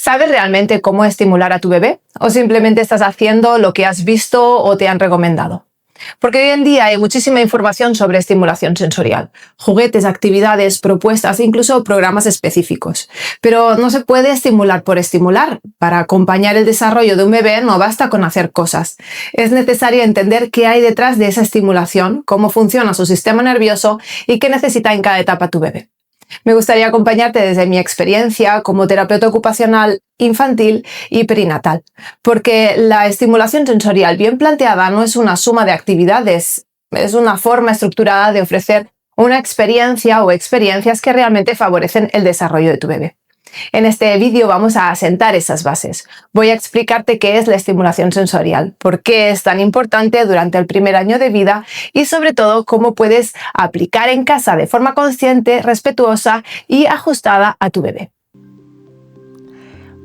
¿Sabes realmente cómo estimular a tu bebé? ¿O simplemente estás haciendo lo que has visto o te han recomendado? Porque hoy en día hay muchísima información sobre estimulación sensorial, juguetes, actividades, propuestas e incluso programas específicos. Pero no se puede estimular por estimular. Para acompañar el desarrollo de un bebé no basta con hacer cosas. Es necesario entender qué hay detrás de esa estimulación, cómo funciona su sistema nervioso y qué necesita en cada etapa tu bebé. Me gustaría acompañarte desde mi experiencia como terapeuta ocupacional infantil y perinatal, porque la estimulación sensorial bien planteada no es una suma de actividades, es una forma estructurada de ofrecer una experiencia o experiencias que realmente favorecen el desarrollo de tu bebé. En este vídeo vamos a asentar esas bases. Voy a explicarte qué es la estimulación sensorial, por qué es tan importante durante el primer año de vida y sobre todo cómo puedes aplicar en casa de forma consciente, respetuosa y ajustada a tu bebé.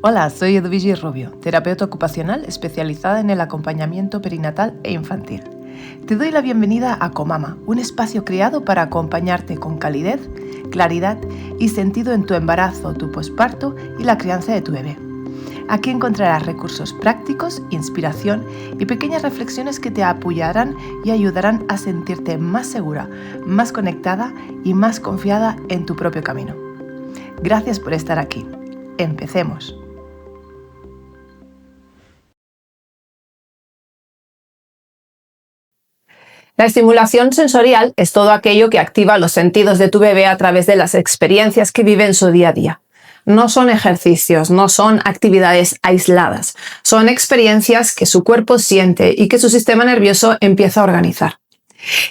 Hola, soy Edwige Rubio, terapeuta ocupacional especializada en el acompañamiento perinatal e infantil. Te doy la bienvenida a Comama, un espacio creado para acompañarte con calidez, claridad y sentido en tu embarazo, tu posparto y la crianza de tu bebé. Aquí encontrarás recursos prácticos, inspiración y pequeñas reflexiones que te apoyarán y ayudarán a sentirte más segura, más conectada y más confiada en tu propio camino. Gracias por estar aquí. Empecemos. La estimulación sensorial es todo aquello que activa los sentidos de tu bebé a través de las experiencias que vive en su día a día. No son ejercicios, no son actividades aisladas, son experiencias que su cuerpo siente y que su sistema nervioso empieza a organizar.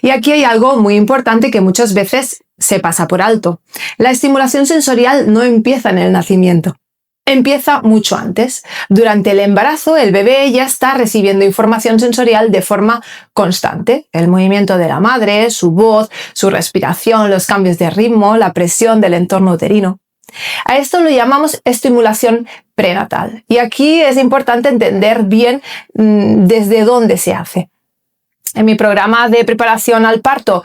Y aquí hay algo muy importante que muchas veces se pasa por alto. La estimulación sensorial no empieza en el nacimiento. Empieza mucho antes. Durante el embarazo, el bebé ya está recibiendo información sensorial de forma constante. El movimiento de la madre, su voz, su respiración, los cambios de ritmo, la presión del entorno uterino. A esto lo llamamos estimulación prenatal. Y aquí es importante entender bien desde dónde se hace. En mi programa de preparación al parto,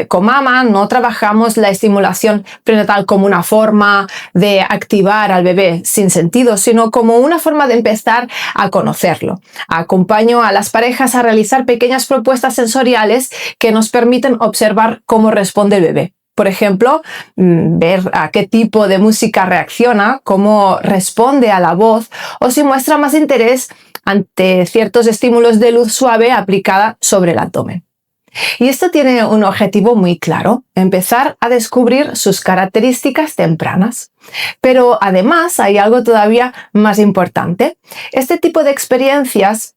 Comama, no trabajamos la estimulación prenatal como una forma de activar al bebé sin sentido, sino como una forma de empezar a conocerlo. Acompaño a las parejas a realizar pequeñas propuestas sensoriales que nos permiten observar cómo responde el bebé. Por ejemplo, ver a qué tipo de música reacciona, cómo responde a la voz o si muestra más interés ante ciertos estímulos de luz suave aplicada sobre el abdomen. Y esto tiene un objetivo muy claro: empezar a descubrir sus características tempranas. Pero además hay algo todavía más importante. Este tipo de experiencias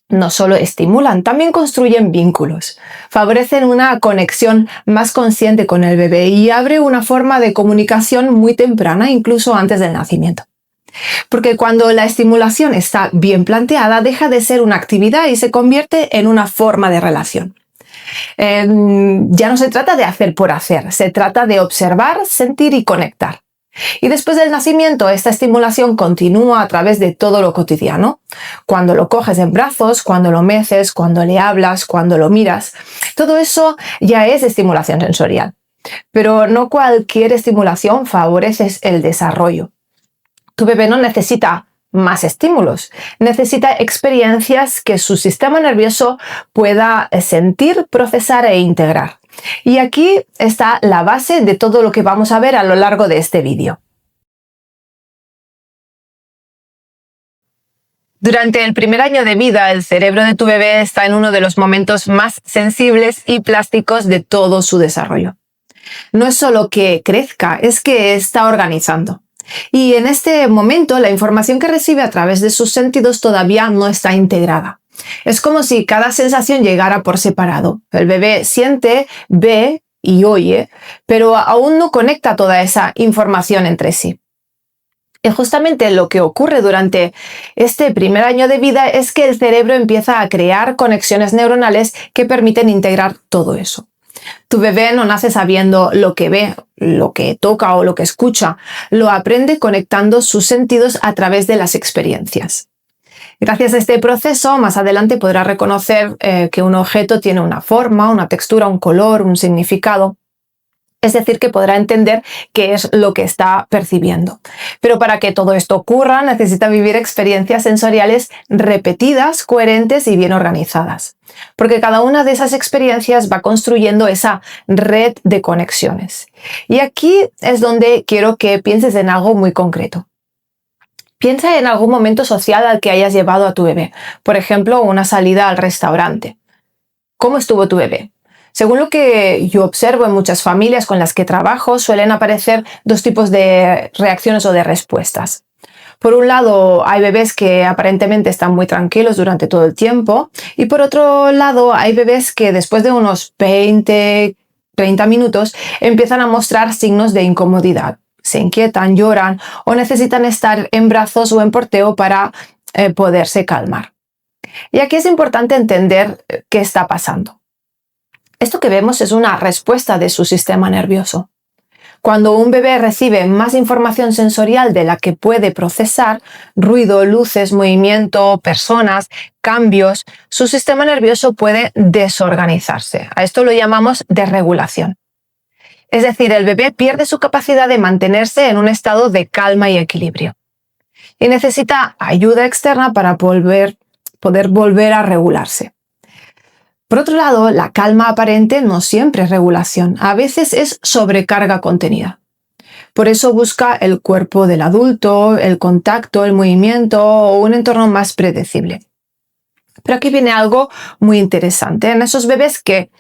no solo estimulan, también construyen vínculos, favorecen una conexión más consciente con el bebé y abre una forma de comunicación muy temprana, incluso antes del nacimiento. Porque cuando la estimulación está bien planteada, deja de ser una actividad y se convierte en una forma de relación. Ya no se trata de hacer por hacer, se trata de observar, sentir y conectar. Y después del nacimiento, esta estimulación continúa a través de todo lo cotidiano. Cuando lo coges en brazos, cuando lo meces, cuando le hablas, cuando lo miras. Todo eso ya es estimulación sensorial. Pero no cualquier estimulación favorece el desarrollo. Tu bebé no necesita más estímulos, necesita experiencias que su sistema nervioso pueda sentir, procesar e integrar. Y aquí está la base de todo lo que vamos a ver a lo largo de este vídeo. Durante el primer año de vida, el cerebro de tu bebé está en uno de los momentos más sensibles y plásticos de todo su desarrollo. No es solo que crezca, es que está organizando. Y en este momento la información que recibe a través de sus sentidos todavía no está integrada. Es como si cada sensación llegara por separado. El bebé siente, ve y oye, pero aún no conecta toda esa información entre sí. Y justamente lo que ocurre durante este primer año de vida es que el cerebro empieza a crear conexiones neuronales que permiten integrar todo eso. Tu bebé no nace sabiendo lo que ve, lo que toca o lo que escucha. Lo aprende conectando sus sentidos a través de las experiencias. Gracias a este proceso, más adelante podrá reconocer que un objeto tiene una forma, una textura, un color, un significado. Es decir, que podrá entender qué es lo que está percibiendo. Pero para que todo esto ocurra, necesita vivir experiencias sensoriales repetidas, coherentes y bien organizadas. Porque cada una de esas experiencias va construyendo esa red de conexiones. Y aquí es donde quiero que pienses en algo muy concreto. Piensa en algún momento social al que hayas llevado a tu bebé. Por ejemplo, una salida al restaurante. ¿Cómo estuvo tu bebé? Según lo que yo observo en muchas familias con las que trabajo, suelen aparecer dos tipos de reacciones o de respuestas. Por un lado, hay bebés que aparentemente están muy tranquilos durante todo el tiempo, y por otro lado, hay bebés que después de unos 20, 30 minutos empiezan a mostrar signos de incomodidad. Se inquietan, lloran o necesitan estar en brazos o en porteo para poderse calmar. Y aquí es importante entender qué está pasando. Esto que vemos es una respuesta de su sistema nervioso. Cuando un bebé recibe más información sensorial de la que puede procesar, ruido, luces, movimiento, personas, cambios, su sistema nervioso puede desorganizarse. A esto lo llamamos desregulación. Es decir, el bebé pierde su capacidad de mantenerse en un estado de calma y equilibrio. Y necesita ayuda externa para poder volver a regularse. Por otro lado, la calma aparente no siempre es regulación, a veces es sobrecarga contenida. Por eso busca el cuerpo del adulto, el contacto, el movimiento o un entorno más predecible. Pero aquí viene algo muy interesante. En esos bebés que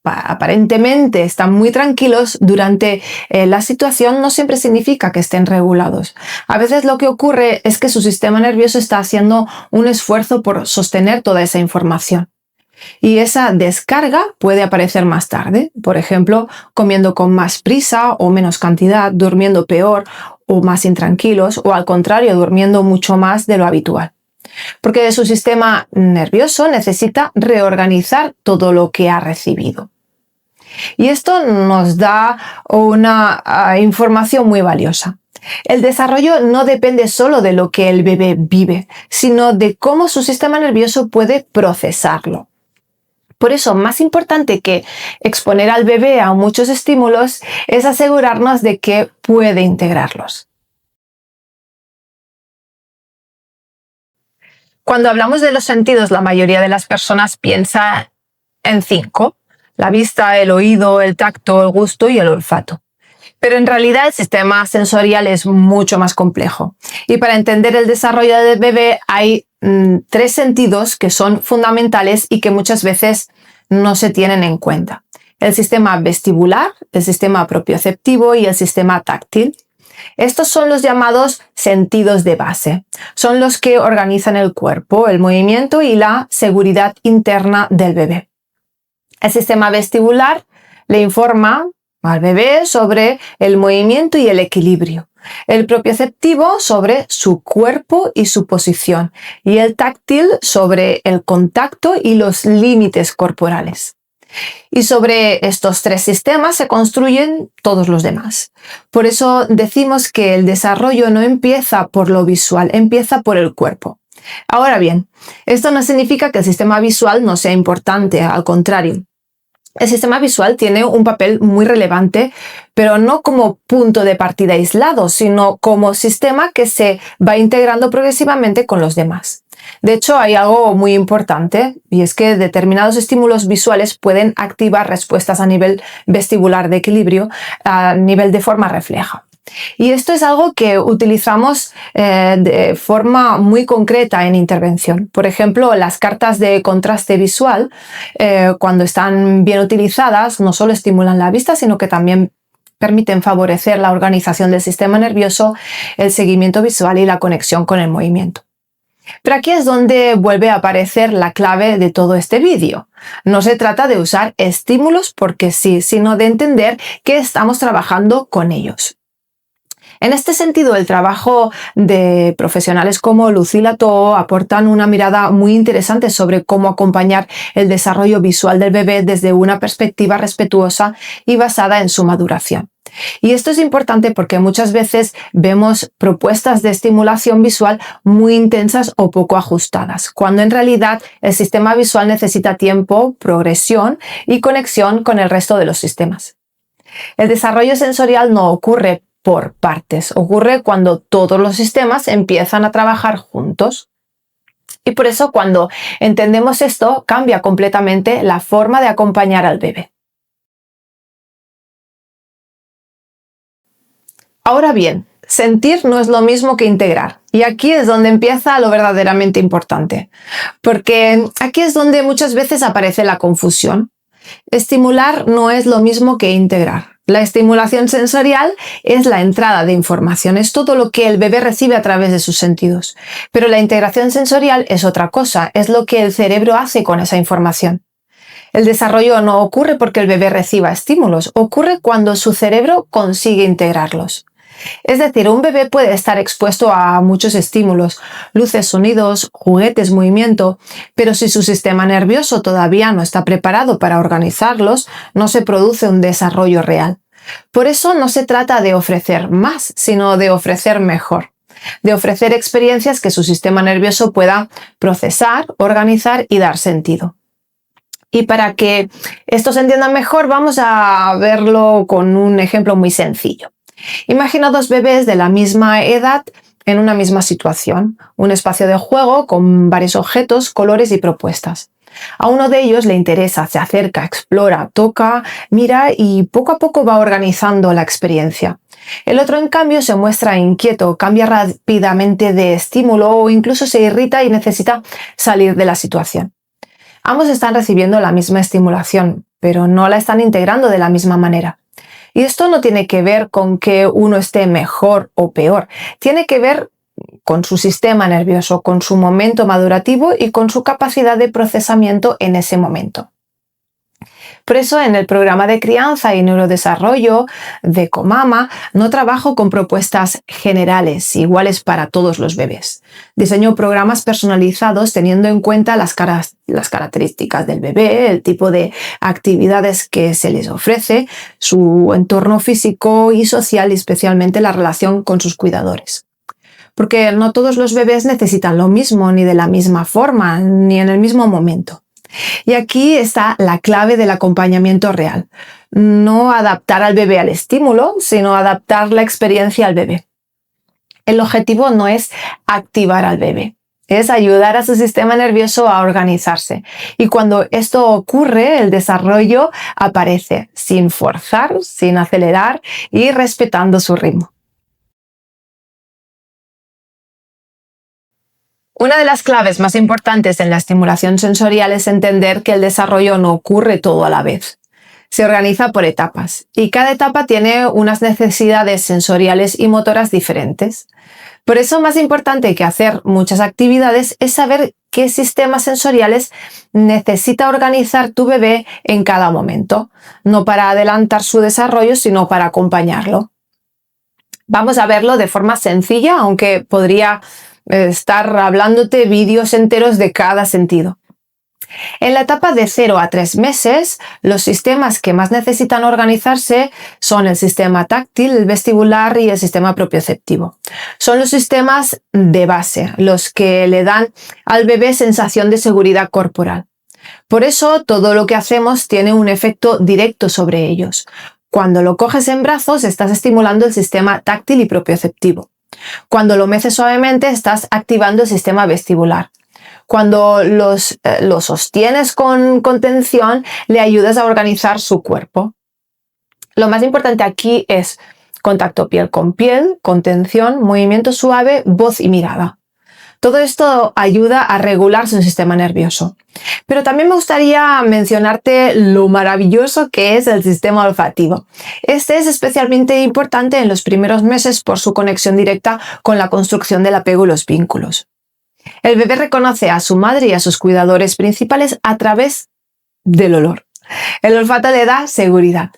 aparentemente están muy tranquilos durante la situación, no siempre significa que estén regulados. A veces lo que ocurre es que su sistema nervioso está haciendo un esfuerzo por sostener toda esa información. Y esa descarga puede aparecer más tarde, por ejemplo, comiendo con más prisa o menos cantidad, durmiendo peor o más intranquilos, o al contrario, durmiendo mucho más de lo habitual. Porque su sistema nervioso necesita reorganizar todo lo que ha recibido. Y esto nos da una información muy valiosa. El desarrollo no depende solo de lo que el bebé vive, sino de cómo su sistema nervioso puede procesarlo. Por eso, más importante que exponer al bebé a muchos estímulos es asegurarnos de que puede integrarlos. Cuando hablamos de los sentidos, la mayoría de las personas piensa en 5: la vista, el oído, el tacto, el gusto y el olfato. Pero en realidad el sistema sensorial es mucho más complejo. Y para entender el desarrollo del bebé hay 3 sentidos que son fundamentales y que muchas veces no se tienen en cuenta. El sistema vestibular, el sistema propioceptivo y el sistema táctil. Estos son los llamados sentidos de base. Son los que organizan el cuerpo, el movimiento y la seguridad interna del bebé. El sistema vestibular le informa al bebé sobre el movimiento y el equilibrio. El propioceptivo sobre su cuerpo y su posición. Y el táctil sobre el contacto y los límites corporales. Y sobre estos 3 sistemas se construyen todos los demás. Por eso decimos que el desarrollo no empieza por lo visual, empieza por el cuerpo. Ahora bien, esto no significa que el sistema visual no sea importante, al contrario. El sistema visual tiene un papel muy relevante, pero no como punto de partida aislado, sino como sistema que se va integrando progresivamente con los demás. De hecho, hay algo muy importante, y es que determinados estímulos visuales pueden activar respuestas a nivel vestibular de equilibrio, a nivel de forma refleja. Y esto es algo que utilizamos de forma muy concreta en intervención. Por ejemplo, las cartas de contraste visual, cuando están bien utilizadas, no solo estimulan la vista, sino que también permiten favorecer la organización del sistema nervioso, el seguimiento visual y la conexión con el movimiento. Pero aquí es donde vuelve a aparecer la clave de todo este vídeo. No se trata de usar estímulos porque sí, sino de entender que estamos trabajando con ellos. En este sentido, el trabajo de profesionales como Lucila Too aportan una mirada muy interesante sobre cómo acompañar el desarrollo visual del bebé desde una perspectiva respetuosa y basada en su maduración. Y esto es importante porque muchas veces vemos propuestas de estimulación visual muy intensas o poco ajustadas, cuando en realidad el sistema visual necesita tiempo, progresión y conexión con el resto de los sistemas. El desarrollo sensorial no ocurre por partes, ocurre cuando todos los sistemas empiezan a trabajar juntos. Y por eso cuando entendemos esto, cambia completamente la forma de acompañar al bebé. Ahora bien, sentir no es lo mismo que integrar. Y aquí es donde empieza lo verdaderamente importante. Porque aquí es donde muchas veces aparece la confusión. Estimular no es lo mismo que integrar. La estimulación sensorial es la entrada de información, es todo lo que el bebé recibe a través de sus sentidos. Pero la integración sensorial es otra cosa, es lo que el cerebro hace con esa información. El desarrollo no ocurre porque el bebé reciba estímulos, ocurre cuando su cerebro consigue integrarlos. Es decir, un bebé puede estar expuesto a muchos estímulos, luces, sonidos, juguetes, movimiento, pero si su sistema nervioso todavía no está preparado para organizarlos, no se produce un desarrollo real. Por eso no se trata de ofrecer más, sino de ofrecer mejor, de ofrecer experiencias que su sistema nervioso pueda procesar, organizar y dar sentido. Y para que esto se entienda mejor, vamos a verlo con un ejemplo muy sencillo. Imagina dos bebés de la misma edad en una misma situación, un espacio de juego con varios objetos, colores y propuestas. A uno de ellos le interesa, se acerca, explora, toca, mira y poco a poco va organizando la experiencia. El otro, en cambio, se muestra inquieto, cambia rápidamente de estímulo o incluso se irrita y necesita salir de la situación. Ambos están recibiendo la misma estimulación, pero no la están integrando de la misma manera. Y esto no tiene que ver con que uno esté mejor o peor, tiene que ver con su sistema nervioso, con su momento madurativo y con su capacidad de procesamiento en ese momento. Por eso en el programa de crianza y neurodesarrollo de Comama no trabajo con propuestas generales, iguales para todos los bebés. Diseño programas personalizados teniendo en cuenta las características del bebé, el tipo de actividades que se les ofrece, su entorno físico y social y especialmente la relación con sus cuidadores. Porque no todos los bebés necesitan lo mismo, ni de la misma forma, ni en el mismo momento. Y aquí está la clave del acompañamiento real. No adaptar al bebé al estímulo, sino adaptar la experiencia al bebé. El objetivo no es activar al bebé, es ayudar a su sistema nervioso a organizarse. Y cuando esto ocurre, el desarrollo aparece sin forzar, sin acelerar y respetando su ritmo. Una de las claves más importantes en la estimulación sensorial es entender que el desarrollo no ocurre todo a la vez. Se organiza por etapas y cada etapa tiene unas necesidades sensoriales y motoras diferentes. Por eso, más importante que hacer muchas actividades es saber qué sistemas sensoriales necesita organizar tu bebé en cada momento, no para adelantar su desarrollo, sino para acompañarlo. Vamos a verlo de forma sencilla, aunque podría estar hablándote vídeos enteros de cada sentido. En la etapa de 0 a 3 meses, los sistemas que más necesitan organizarse son el sistema táctil, el vestibular y el sistema propioceptivo. Son los sistemas de base, los que le dan al bebé sensación de seguridad corporal. Por eso, todo lo que hacemos tiene un efecto directo sobre ellos. Cuando lo coges en brazos, estás estimulando el sistema táctil y propioceptivo. Cuando lo meces suavemente, estás activando el sistema vestibular. Cuando lo sostienes con tensión, le ayudas a organizar su cuerpo. Lo más importante aquí es contacto piel con piel, contención, movimiento suave, voz y mirada. Todo esto ayuda a regular su sistema nervioso. Pero también me gustaría mencionarte lo maravilloso que es el sistema olfativo. Este es especialmente importante en los primeros meses por su conexión directa con la construcción del apego y los vínculos. El bebé reconoce a su madre y a sus cuidadores principales a través del olor. El olfato le da seguridad.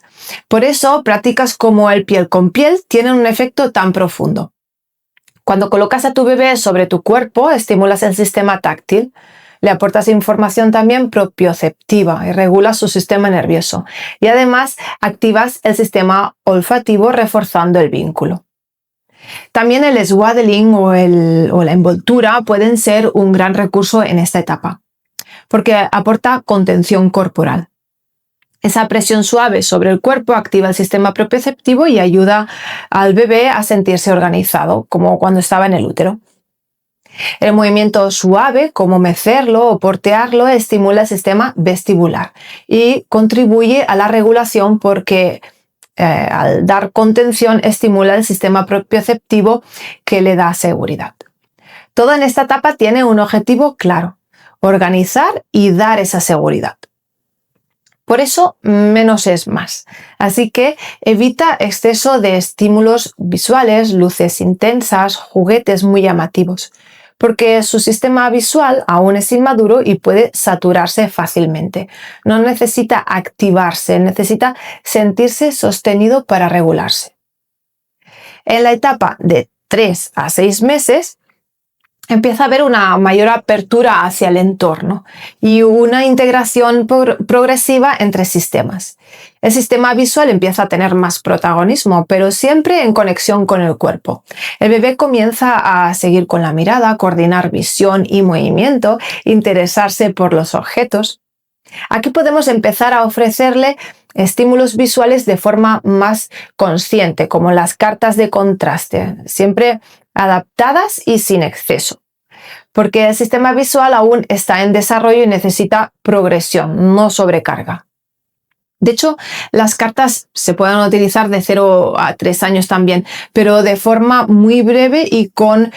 Por eso, prácticas como el piel con piel tienen un efecto tan profundo. Cuando colocas a tu bebé sobre tu cuerpo, estimulas el sistema táctil, le aportas información también propioceptiva y regulas su sistema nervioso. Y además, activas el sistema olfativo reforzando el vínculo. También el swaddling o la envoltura pueden ser un gran recurso en esta etapa, porque aporta contención corporal. Esa presión suave sobre el cuerpo activa el sistema propioceptivo y ayuda al bebé a sentirse organizado, como cuando estaba en el útero. El movimiento suave, como mecerlo o portearlo, estimula el sistema vestibular y contribuye a la regulación porque al dar contención estimula el sistema propioceptivo que le da seguridad. Todo en esta etapa tiene un objetivo claro: organizar y dar esa seguridad. Por eso, menos es más. Así que evita exceso de estímulos visuales, luces intensas, juguetes muy llamativos, porque su sistema visual aún es inmaduro y puede saturarse fácilmente. No necesita activarse, necesita sentirse sostenido para regularse. En la etapa de 3 a 6 meses, empieza a haber una mayor apertura hacia el entorno y una integración progresiva entre sistemas. El sistema visual empieza a tener más protagonismo, pero siempre en conexión con el cuerpo. El bebé comienza a seguir con la mirada, coordinar visión y movimiento, interesarse por los objetos. Aquí podemos empezar a ofrecerle estímulos visuales de forma más consciente, como las cartas de contraste, siempre adaptadas y sin exceso, porque el sistema visual aún está en desarrollo y necesita progresión, no sobrecarga. De hecho, las cartas se pueden utilizar de 0 a 3 años también, pero de forma muy breve y con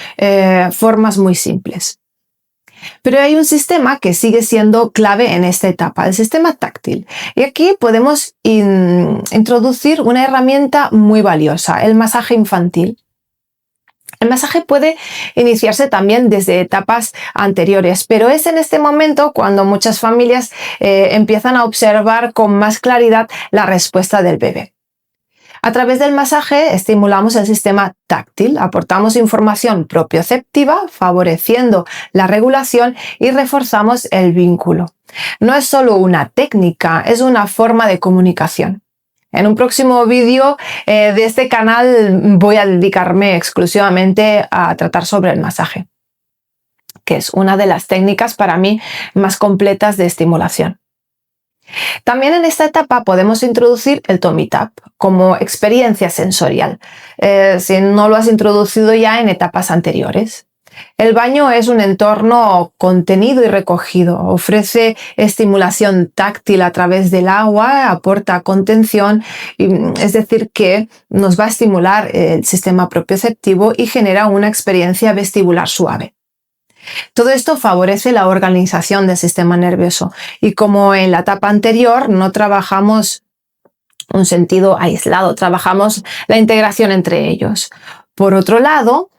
formas muy simples. Pero hay un sistema que sigue siendo clave en esta etapa, el sistema táctil. Y aquí podemos introducir una herramienta muy valiosa, el masaje infantil. El masaje puede iniciarse también desde etapas anteriores, pero es en este momento cuando muchas familias empiezan a observar con más claridad la respuesta del bebé. A través del masaje estimulamos el sistema táctil, aportamos información propioceptiva, favoreciendo la regulación y reforzamos el vínculo. No es solo una técnica, es una forma de comunicación. En un próximo vídeo de este canal voy a dedicarme exclusivamente a tratar sobre el masaje, que es una de las técnicas para mí más completas de estimulación. También en esta etapa podemos introducir el tummy tap como experiencia sensorial, si no lo has introducido ya en etapas anteriores. El baño es un entorno contenido y recogido, ofrece estimulación táctil a través del agua, aporta contención, es decir, que nos va a estimular el sistema propioceptivo y genera una experiencia vestibular suave. Todo esto favorece la organización del sistema nervioso y, como en la etapa anterior, no trabajamos un sentido aislado, trabajamos la integración entre ellos. Por otro lado,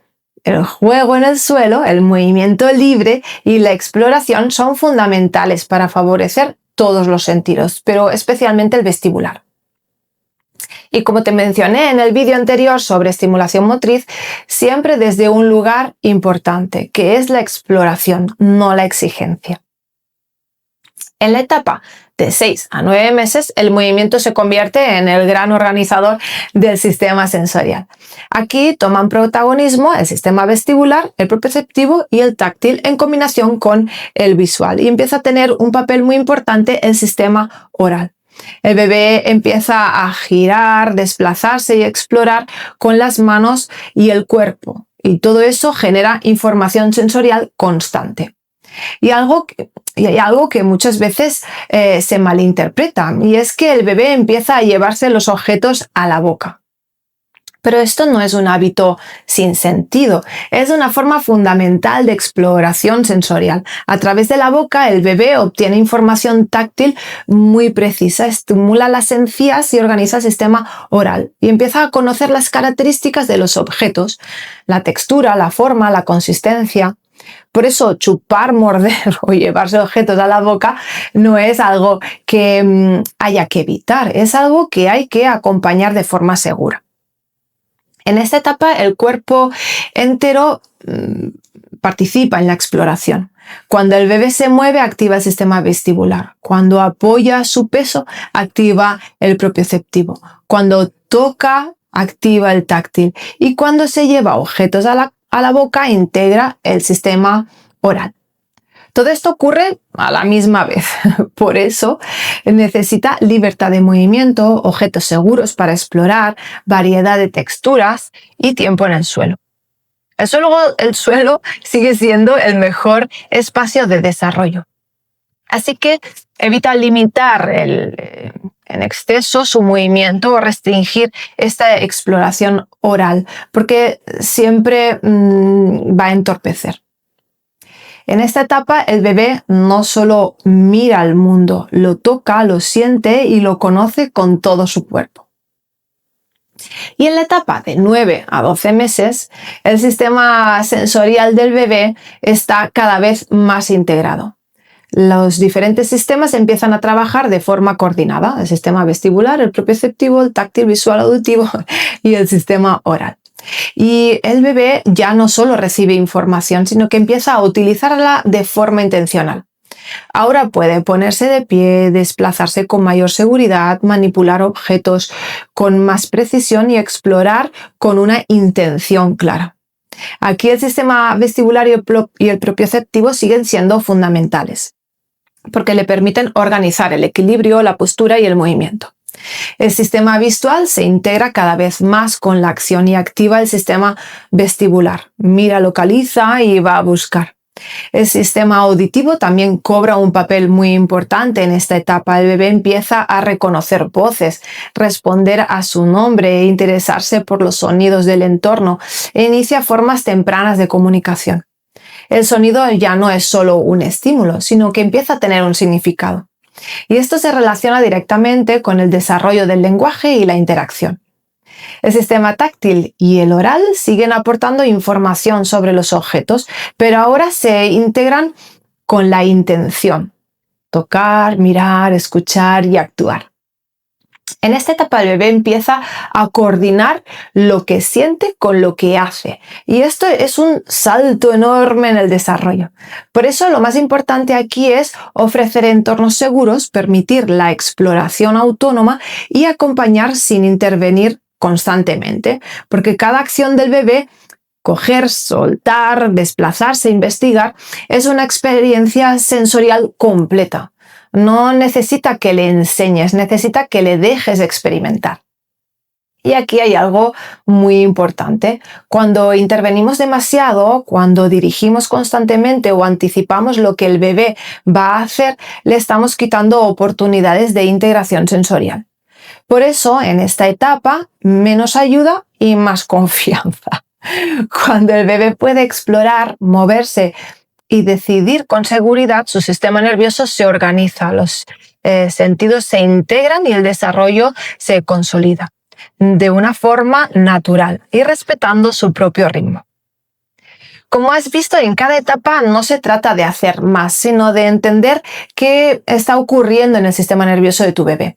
el juego en el suelo, el movimiento libre y la exploración son fundamentales para favorecer todos los sentidos, pero especialmente el vestibular. Y como te mencioné en el vídeo anterior sobre estimulación motriz, siempre desde un lugar importante, que es la exploración, no la exigencia. En la etapa de 6 a 9 meses, el movimiento se convierte en el gran organizador del sistema sensorial. Aquí toman protagonismo el sistema vestibular, el propioceptivo y el táctil en combinación con el visual, y empieza a tener un papel muy importante el sistema oral. El bebé empieza a girar, desplazarse y explorar con las manos y el cuerpo, y todo eso genera información sensorial constante. Y hay algo que muchas veces se malinterpreta, y es que el bebé empieza a llevarse los objetos a la boca. Pero esto no es un hábito sin sentido, es una forma fundamental de exploración sensorial. A través de la boca, el bebé obtiene información táctil muy precisa, estimula las encías y organiza el sistema oral, y empieza a conocer las características de los objetos, la textura, la forma, la consistencia. Por eso, chupar, morder o llevarse objetos a la boca no es algo que haya que evitar, es algo que hay que acompañar de forma segura. En esta etapa, el cuerpo entero participa en la exploración. Cuando el bebé se mueve, activa el sistema vestibular. Cuando apoya su peso, activa el propioceptivo. Cuando toca, activa el táctil. Y cuando se lleva objetos a la boca, integra el sistema oral. Todo esto ocurre a la misma vez. Por eso necesita libertad de movimiento, objetos seguros para explorar, variedad de texturas y tiempo en el suelo. El suelo sigue siendo el mejor espacio de desarrollo. Así que evita limitar en exceso su movimiento o restringir esta exploración oral, porque siempre va a entorpecer. En esta etapa, el bebé no solo mira al mundo, lo toca, lo siente y lo conoce con todo su cuerpo. Y en la etapa de 9 a 12 meses, el sistema sensorial del bebé está cada vez más integrado. Los diferentes sistemas empiezan a trabajar de forma coordinada: el sistema vestibular, el propioceptivo, el táctil, visual, auditivo y el sistema oral. Y el bebé ya no solo recibe información, sino que empieza a utilizarla de forma intencional. Ahora puede ponerse de pie, desplazarse con mayor seguridad, manipular objetos con más precisión y explorar con una intención clara. Aquí el sistema vestibular y el propioceptivo siguen siendo fundamentales, porque le permiten organizar el equilibrio, la postura y el movimiento. El sistema visual se integra cada vez más con la acción y activa el sistema vestibular. Mira, localiza y va a buscar. El sistema auditivo también cobra un papel muy importante en esta etapa. El bebé empieza a reconocer voces, responder a su nombre e interesarse por los sonidos del entorno e inicia formas tempranas de comunicación. El sonido ya no es solo un estímulo, sino que empieza a tener un significado. Y esto se relaciona directamente con el desarrollo del lenguaje y la interacción. El sistema táctil y el oral siguen aportando información sobre los objetos, pero ahora se integran con la intención: tocar, mirar, escuchar y actuar. En esta etapa el bebé empieza a coordinar lo que siente con lo que hace, y esto es un salto enorme en el desarrollo. Por eso lo más importante aquí es ofrecer entornos seguros, permitir la exploración autónoma y acompañar sin intervenir constantemente, porque cada acción del bebé, coger, soltar, desplazarse, investigar, es una experiencia sensorial completa. No necesita que le enseñes, necesita que le dejes experimentar. Y aquí hay algo muy importante. Cuando intervenimos demasiado, cuando dirigimos constantemente o anticipamos lo que el bebé va a hacer, le estamos quitando oportunidades de integración sensorial. Por eso, en esta etapa, menos ayuda y más confianza. Cuando el bebé puede explorar, moverse y decidir con seguridad, su sistema nervioso se organiza, los sentidos se integran y el desarrollo se consolida de una forma natural y respetando su propio ritmo. Como has visto, en cada etapa no se trata de hacer más, sino de entender qué está ocurriendo en el sistema nervioso de tu bebé.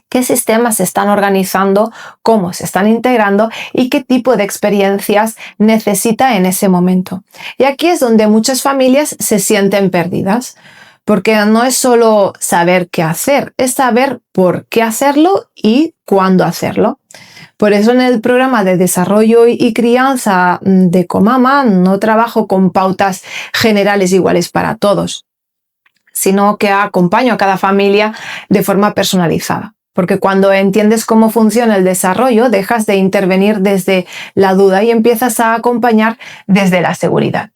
Qué sistemas se están organizando, cómo se están integrando y qué tipo de experiencias necesita en ese momento. Y aquí es donde muchas familias se sienten perdidas, porque no es solo saber qué hacer, es saber por qué hacerlo y cuándo hacerlo. Por eso en el programa de desarrollo y crianza de Comama no trabajo con pautas generales iguales para todos, sino que acompaño a cada familia de forma personalizada. Porque cuando entiendes cómo funciona el desarrollo, dejas de intervenir desde la duda y empiezas a acompañar desde la seguridad.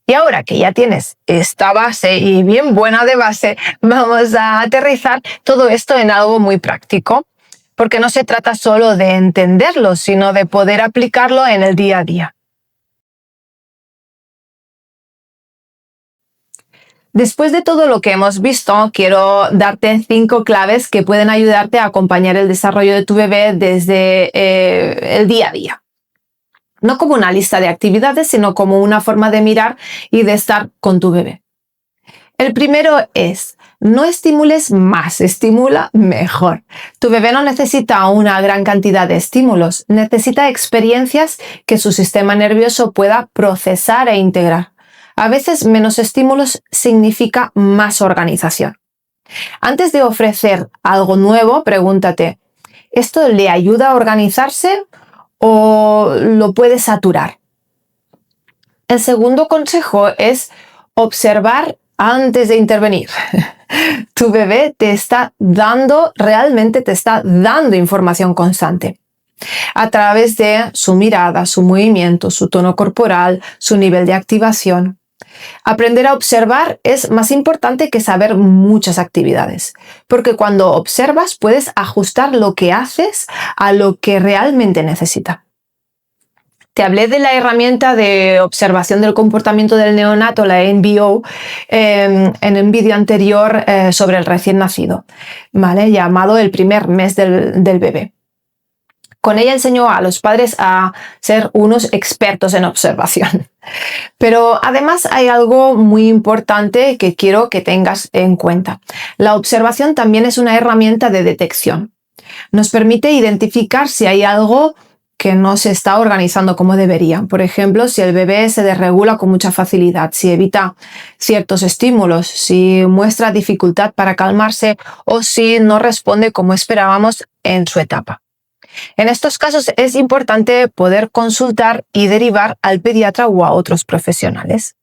Y ahora que ya tienes esta base y bien buena de base, vamos a aterrizar todo esto en algo muy práctico, porque no se trata solo de entenderlo, sino de poder aplicarlo en el día a día. Después de todo lo que hemos visto, quiero darte 5 claves que pueden ayudarte a acompañar el desarrollo de tu bebé desde el día a día. No como una lista de actividades, sino como una forma de mirar y de estar con tu bebé. El primero es: no estimules más, estimula mejor. Tu bebé no necesita una gran cantidad de estímulos, necesita experiencias que su sistema nervioso pueda procesar e integrar. A veces menos estímulos significa más organización. Antes de ofrecer algo nuevo, pregúntate: ¿esto le ayuda a organizarse o lo puede saturar? El segundo consejo es: Observar antes de intervenir. Tu bebé realmente te está dando información constante a través de su mirada, su movimiento, su tono corporal, su nivel de activación. Aprender a observar es más importante que saber muchas actividades, porque cuando observas puedes ajustar lo que haces a lo que realmente necesita. Te hablé de la herramienta de observación del comportamiento del neonato, la NBO, en un vídeo anterior sobre el recién nacido, ¿vale? Llamado el primer mes del bebé. Con ella enseñó a los padres a ser unos expertos en observación. Pero además hay algo muy importante que quiero que tengas en cuenta. La observación también es una herramienta de detección. Nos permite identificar si hay algo que no se está organizando como debería. Por ejemplo, si el bebé se desregula con mucha facilidad, si evita ciertos estímulos, si muestra dificultad para calmarse o si no responde como esperábamos en su etapa. En estos casos es importante poder consultar y derivar al pediatra o a otros profesionales.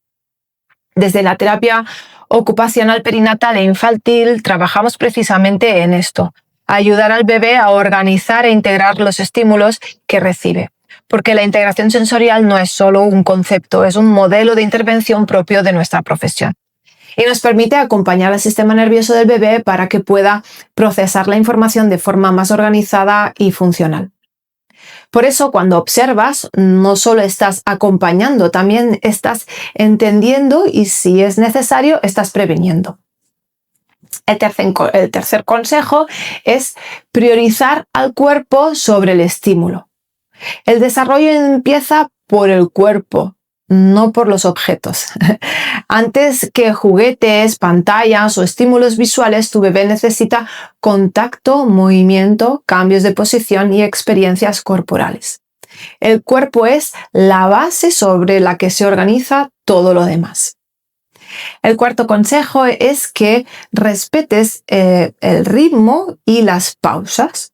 Desde la terapia ocupacional perinatal e infantil trabajamos precisamente en esto: ayudar al bebé a organizar e integrar los estímulos que recibe, porque la integración sensorial no es solo un concepto, es un modelo de intervención propio de nuestra profesión. Y nos permite acompañar al sistema nervioso del bebé para que pueda procesar la información de forma más organizada y funcional. Por eso, cuando observas, no solo estás acompañando, también estás entendiendo y, si es necesario, estás previniendo. El tercer consejo es priorizar al cuerpo sobre el estímulo. El desarrollo empieza por el cuerpo, no por los objetos. Antes que juguetes, pantallas o estímulos visuales, tu bebé necesita contacto, movimiento, cambios de posición y experiencias corporales. El cuerpo es la base sobre la que se organiza todo lo demás. El cuarto consejo es que respetes el ritmo y las pausas.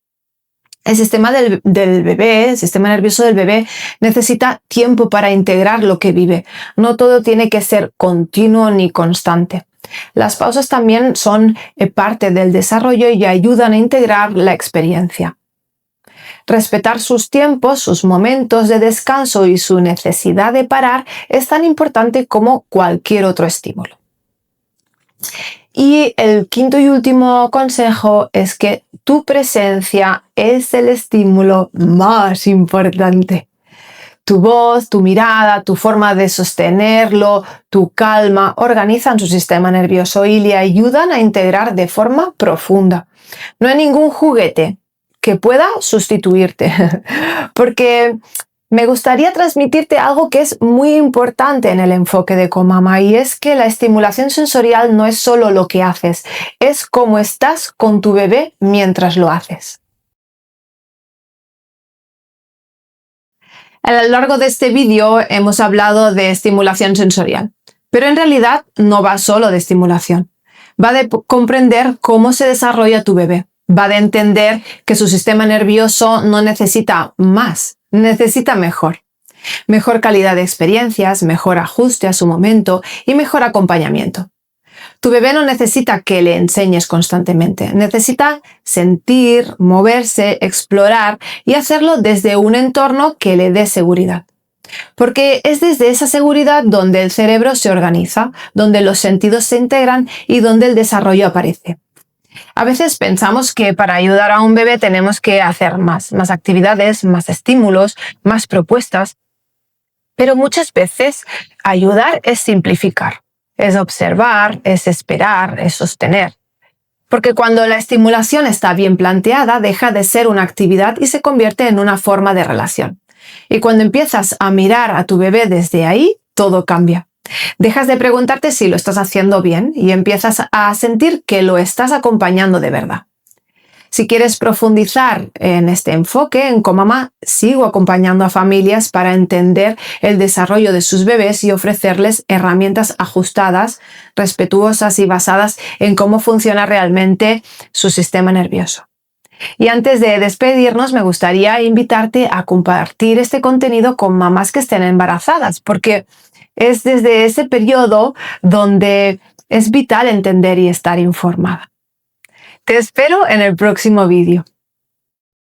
El sistema del bebé, el sistema nervioso del bebé, necesita tiempo para integrar lo que vive. No todo tiene que ser continuo ni constante. Las pausas también son parte del desarrollo y ayudan a integrar la experiencia. Respetar sus tiempos, sus momentos de descanso y su necesidad de parar es tan importante como cualquier otro estímulo. Y el quinto y último consejo es que tu presencia es el estímulo más importante. Tu voz, tu mirada, tu forma de sostenerlo, tu calma organizan su sistema nervioso y le ayudan a integrar de forma profunda. No hay ningún juguete que pueda sustituirte, porque me gustaría transmitirte algo que es muy importante en el enfoque de Comama, y es que la estimulación sensorial no es solo lo que haces, es cómo estás con tu bebé mientras lo haces. A lo largo de este vídeo hemos hablado de estimulación sensorial, pero en realidad no va solo de estimulación. Va de comprender cómo se desarrolla tu bebé. Va de entender que su sistema nervioso no necesita más, necesita mejor. Mejor calidad de experiencias, mejor ajuste a su momento y mejor acompañamiento. Tu bebé no necesita que le enseñes constantemente, necesita sentir, moverse, explorar y hacerlo desde un entorno que le dé seguridad. Porque es desde esa seguridad donde el cerebro se organiza, donde los sentidos se integran y donde el desarrollo aparece. A veces pensamos que para ayudar a un bebé tenemos que hacer más actividades, más estímulos, más propuestas, pero muchas veces ayudar es simplificar. Es observar, es esperar, es sostener. Porque cuando la estimulación está bien planteada, deja de ser una actividad y se convierte en una forma de relación. Y cuando empiezas a mirar a tu bebé desde ahí, todo cambia. Dejas de preguntarte si lo estás haciendo bien y empiezas a sentir que lo estás acompañando de verdad. Si quieres profundizar en este enfoque, en Comama sigo acompañando a familias para entender el desarrollo de sus bebés y ofrecerles herramientas ajustadas, respetuosas y basadas en cómo funciona realmente su sistema nervioso. Y antes de despedirnos, me gustaría invitarte a compartir este contenido con mamás que estén embarazadas, porque es desde ese periodo donde es vital entender y estar informada. Te espero en el próximo vídeo.